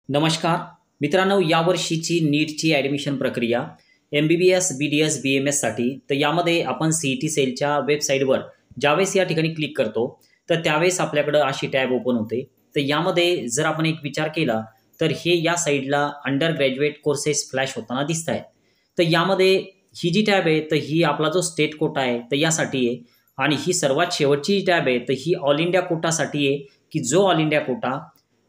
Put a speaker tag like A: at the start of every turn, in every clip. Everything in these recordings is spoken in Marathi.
A: नमस्कार मित्रांनो, यावर्षीची नीटची ॲडमिशन प्रक्रिया MBBS, BDS, BMSसाठी तर यामध्ये आपण CET सेलच्या वेबसाईटवर ज्यावेळेस या ठिकाणी क्लिक करतो तर त्यावेळेस आपल्याकडं अशी टॅब ओपन होते। तर यामध्ये जर आपण एक विचार केला तर हे या साईडला अंडर ग्रॅज्युएट कोर्सेस फ्लॅश होताना दिसत आहेत। तर यामध्ये ही जी टॅब आहे तर ही आपला जो स्टेट कोटा आहे तर यासाठी आहे, आणि ही सर्वात शेवटची टॅब आहे तर ही ऑल इंडिया कोटासाठी आहे, की जो all India quota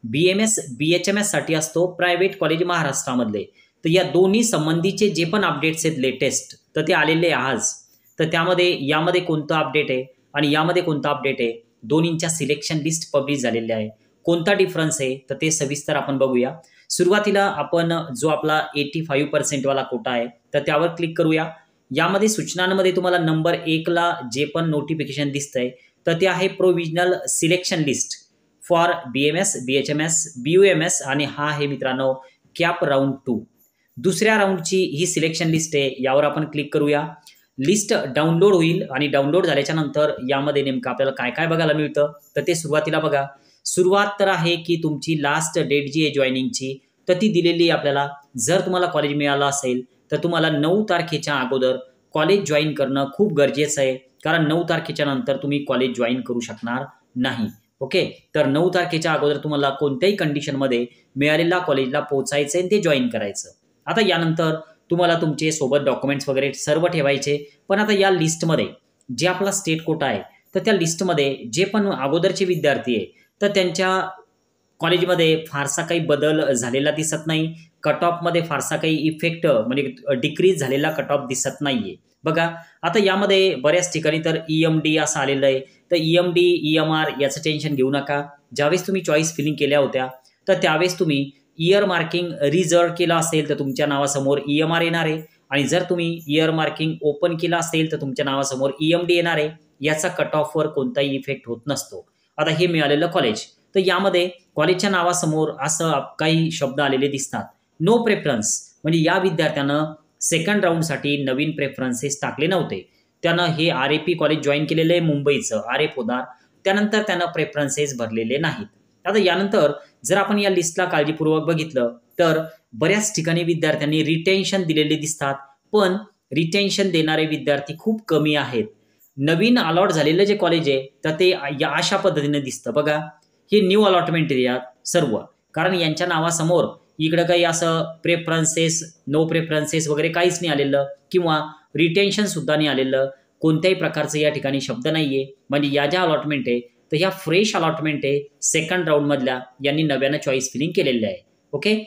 A: BMS BHMS साठी असतो प्रायव्हेट कॉलेज महाराष्ट्रामधले। तर या दोन्ही संबंधीचे जे पण अपडेट्स आहेत लेटेस्ट तर ते आलेले आज। तर त्यामध्ये यामध्ये कोणतं अपडेट आहे आणि यामध्ये कोणतं अपडेट आहे, दोन्हींच्या सिलेक्शन लिस्ट पब्लिश झालेल्या आहे, कोणता डिफरन्स आहे तर ते सविस्तर आपण बघूया। सुरुवातीला आपण जो आपला 85% वाला कोटा आहे तर त्यावर क्लिक करूया। यामध्ये सूचनांमध्ये तुम्हाला नंबर 1 ला जे पण नोटिफिकेशन दिसतंय तर ते आहे provisional selection list for BMS, BHMS, BUMS आणि हा आहे मित्रांनो कॅप राऊंड 2। दुसऱ्या राऊंडची ही सिलेक्शन लिस्ट आहे, यावर आपण क्लिक करूया। लिस्ट डाउनलोड होईल आणि डाउनलोड झाल्याच्या नंतर यामध्ये नेमकं आपल्याला काय काय बघायला मिळतं तर ते सुरुवातीला बघा। सुरुवात तर आहे की तुमची लास्ट डेट जी आहे जॉईनिंगची तर ती दिलेली आहे आपल्याला। जर तुम्हाला कॉलेज मिळालं असेल तर तुम्हाला 9 तारखेच्या अगोदर कॉलेज जॉईन करणं खूप गरजेचं आहे, कारण 9 तारखेच्या नंतर तुम्ही कॉलेज जॉईन करू शकणार नाही। ओके, तर 9 तारखेच्या अगोदर तुम्हाला कोणत्याही कंडिशनमध्ये मिळालेल्या कॉलेजला पोहोचायचं आणि ते जॉईन करायचं। आता यानंतर तुम्हाला तुमचे सोबत डॉक्युमेंट्स वगैरे सर्व ठेवायचे, पण आता या लिस्टमध्ये जे आपला स्टेट कोटा आहे तर त्या लिस्टमध्ये जे पण अगोदरचे विद्यार्थी आहे तर त्यांच्या कॉलेजमध्ये फारसा काही बदल झालेला दिसत नाही। कट ऑफमध्ये फारसा काही इफेक्ट म्हणजे डिक्रीज झालेला कट ऑफ दिसत नाहीये बघा। आता यामध्ये बऱ्याच ठिकाणी तर EMD असं आलेलं आहे, तर EMD EMR याचं टेन्शन घेऊ नका। ज्यावेळेस तुम्ही चॉईस फिलिंग केल्या होत्या तर त्यावेळेस तुम्ही इयर मार्किंग रिझर्व केला असेल तर तुमच्या नावासमोर EMR येणार आहे, आणि जर तुम्ही इयर मार्किंग ओपन केला असेल तर तुमच्या नावासमोर EMD येणार आहे। याचा कट ऑफवर कोणताही इफेक्ट होत नसतो। आता हे मिळालेलं कॉलेज तर यामध्ये कॉलेजच्या नावासमोर असं काही शब्द आलेले दिसतात, नो प्रेफरन्स, म्हणजे या विद्यार्थ्यानं सेकंड राऊंडसाठी नवीन प्रेफरन्सेस टाकले नव्हते। त्यानं हे RAP कॉलेज जॉईन केलेलं आहे मुंबईचं RA पोदार, त्यानंतर त्यानं प्रेफरन्सेस भरलेले नाहीत। आता यानंतर जर आपण या लिस्टला काळजीपूर्वक बघितलं तर बऱ्याच ठिकाणी विद्यार्थ्यांनी रिटेन्शन दिलेले दिसतात, पण रिटेन्शन देणारे विद्यार्थी खूप कमी आहेत। नवीन अलॉट झालेलं जे कॉलेज आहे तर ते या अशा पद्धतीने दिसतं बघा। हे न्यू अलॉटमेंट एरिया सर्व, कारण यांच्या नावासमोर इकडं काही असं प्रेफरन्सेस नो प्रेफरन्सेस वगैरे काहीच नाही आलेलं, किंवा रिटेन्शन सुद्धा नाही आलेलं, कोणत्याही प्रकारचं या ठिकाणी शब्द नाहीये। म्हणजे या ज्या अलॉटमेंट आहे तर ह्या फ्रेश अलॉटमेंट आहे सेकंड राऊंड मधल्या, यांनी नव्यानं चॉईस फिलिंग केलेल्या आहे। ओके,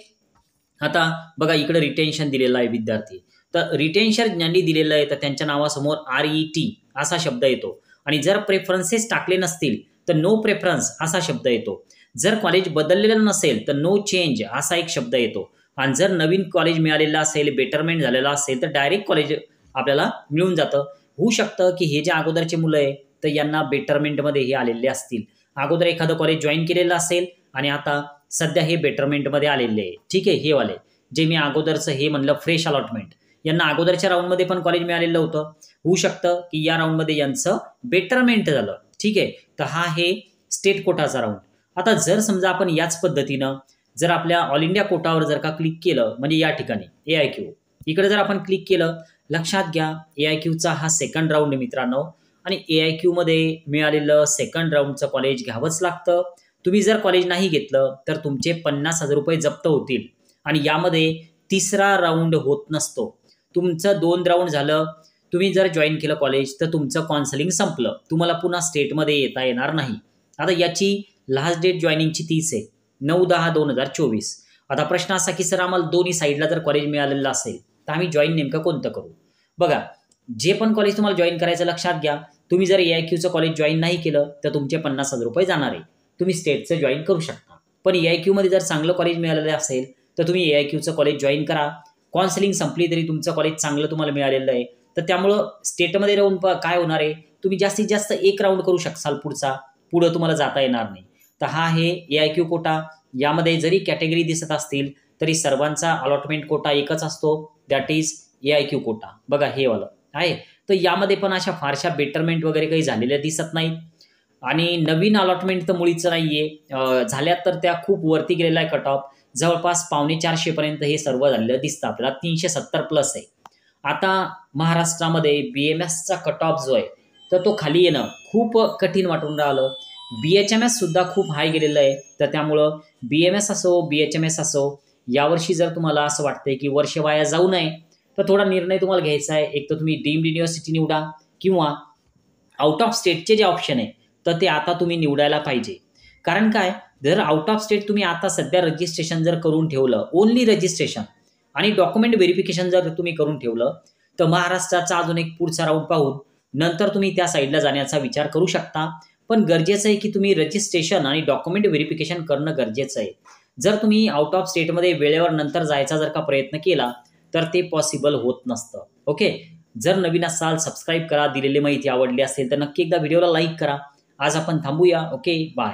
A: आता बघा इकडे रिटेन्शन दिलेलं आहे विद्यार्थी, तर रिटेन्शन ज्यांनी दिलेलं आहे तर त्यांच्या नावासमोर RET असा शब्द येतो, आणि जर प्रेफरन्सेस टाकले नसतील तर नो प्रेफरन्स असा शब्द येतो। जर कॉलेज बदललेलं नसेल तर नो चेंज असा एक शब्द येतो, आणि जर नवीन कॉलेज मिळालेलं असेल, बेटरमेंट झालेला असेल तर डायरेक्ट कॉलेज आपल्याला मिळून जातं। होऊ शकतं की हे जे अगोदरचे मुलं आहे तर यांना बेटरमेंटमध्ये हे आलेले असतील, अगोदर एखादं कॉलेज जॉईन केलेलं असेल आणि आता सध्या हे बेटरमेंटमध्ये आलेले आहे। ठीक आहे, हे वाले जे मी अगोदरचं हे म्हणलं फ्रेश अलॉटमेंट, यांना अगोदरच्या राऊंडमध्ये पण कॉलेज मिळालेलं होतं, होऊ शकतं की या राऊंडमध्ये यांचं बेटरमेंट झालं। ठीक आहे, तर हा हे स्टेट कोटाचा राऊंड। आता जर समजा आपण याच पद्धतीनं जर आपल्या ऑल इंडिया कोटावर जर का क्लिक केलं, म्हणजे या ठिकाणी AIQ इकडे जर आपण क्लिक केलं, लक्षात घ्या AIQचा हा सेकंड राऊंड आहे मित्रांनो, आणि AIQ मध्ये मिळालेलं सेकंड राऊंडचं कॉलेज घ्यावंच लागतं। तुम्ही जर कॉलेज नाही घेतलं तर तुमचे 50,000 रुपये जप्त होतील, आणि यामध्ये तिसरा राऊंड होत नसतो। तुमचं 2 राऊंड झालं, तुम्ही जर जॉईन केलं कॉलेज तर तुमचं काउन्सिलिंग संपलं, तुम्हाला पुन्हा स्टेटमध्ये येता येणार नाही। आता याची लास्ट डेट जॉईनिंगची 30 आहे, 9/10/2024। आता प्रश्न असा की सर आम्हाला दोन्ही साईडला जर कॉलेज मिळालेलं असेल तर आम्ही जॉईन नेमकं कोणतं करू? बघा, जे पण कॉलेज तुम्हाला जॉईन करायचं लक्षात घ्या, तुम्ही जर AIQचं कॉलेज जॉईन नाही केलं तर तुमचे 50,000 रुपये जाणार आहे। तुम्ही स्टेटचं जॉईन करू शकता, पण AIQ मध्ये जर चांगलं कॉलेज मिळालेलं असेल तर तुम्ही AIQचं कॉलेज जॉईन करा। काउन्सिलिंग संपली तरी तुमचं कॉलेज चांगलं तुम्हाला मिळालेलं आहे, तर त्यामुळं स्टेटमध्ये राहून काय होणार आहे, तुम्ही जास्तीत जास्त 1 राऊंड करू शकाल पुढं तुम्हाला जाता येणार नाही। तर हा आहे AIQ कोटा। यामध्ये जरी कॅटेगरी दिसत असतील तरी सर्वांचा अलॉटमेंट कोटा एकच असतो, दॅट इज AIQ कोटा। बघा हे वाला आहे, तर यामध्ये पण अशा फारशा बेटरमेंट वगैरे काही झालेल्या दिसत नाहीत, आणि नवीन अलॉटमेंट तर मुळीच नाहीये। झाल्यात तर त्या खूप वरती गेलेला आहे कट ऑफ, जवळपास 450 पर्यंत हे सर्व झालेलं दिसतं आपल्याला, 370 प्लस आहे. आता महाराष्ट्रामध्ये BMSचा कट ऑफ जो आहे तर तो खाली येणं खूप कठीण वाटून राहिलं. BHMS सुद्धा खूप हाय गेलेलं आहे. तर त्यामुळं BMS असो BHMS असो, यावर्षी जर तुम्हाला असं वाटतंय की वर्ष वाया जाऊ नये तर थोडा निर्णय तुम्हाला घ्यायचा आहे. एक तर तुम्ही डीम्ड युनिव्हर्सिटी निवडा किंवा आउट ऑफ स्टेटचे जे ऑप्शन आहे तर ते आता तुम्ही निवडायला पाहिजे. कारण काय, जर आउट ऑफ स्टेट तुम्ही आता सध्या रजिस्ट्रेशन जर करून ठेवलं, ओन्ली रजिस्ट्रेशन आणि डॉक्युमेंट व्हेरिफिकेशन जर तुम्ही करून ठेवलं तर महाराष्ट्राचा अजून एक पुढचा राऊंड पाहून नंतर तुम्ही त्या साईडला जाण्याचा विचार करू शकता. पण गरजेचं आहे की तुम्ही रजिस्ट्रेशन आणि डॉक्युमेंट व्हेरिफिकेशन करणं गरजेचं आहे. जर तुम्ही आउट ऑफ स्टेटमध्ये वेळेवर नंतर जायचा जर का प्रयत्न केला तर ते पॉसिबल होत नसतं. ओके, जर नवीन असाल सबस्क्राईब करा. दिलेली माहिती आवडली असेल तर नक्की एकदा व्हिडिओला लाईक करा. आज आपण थांबूया. Okay, bye.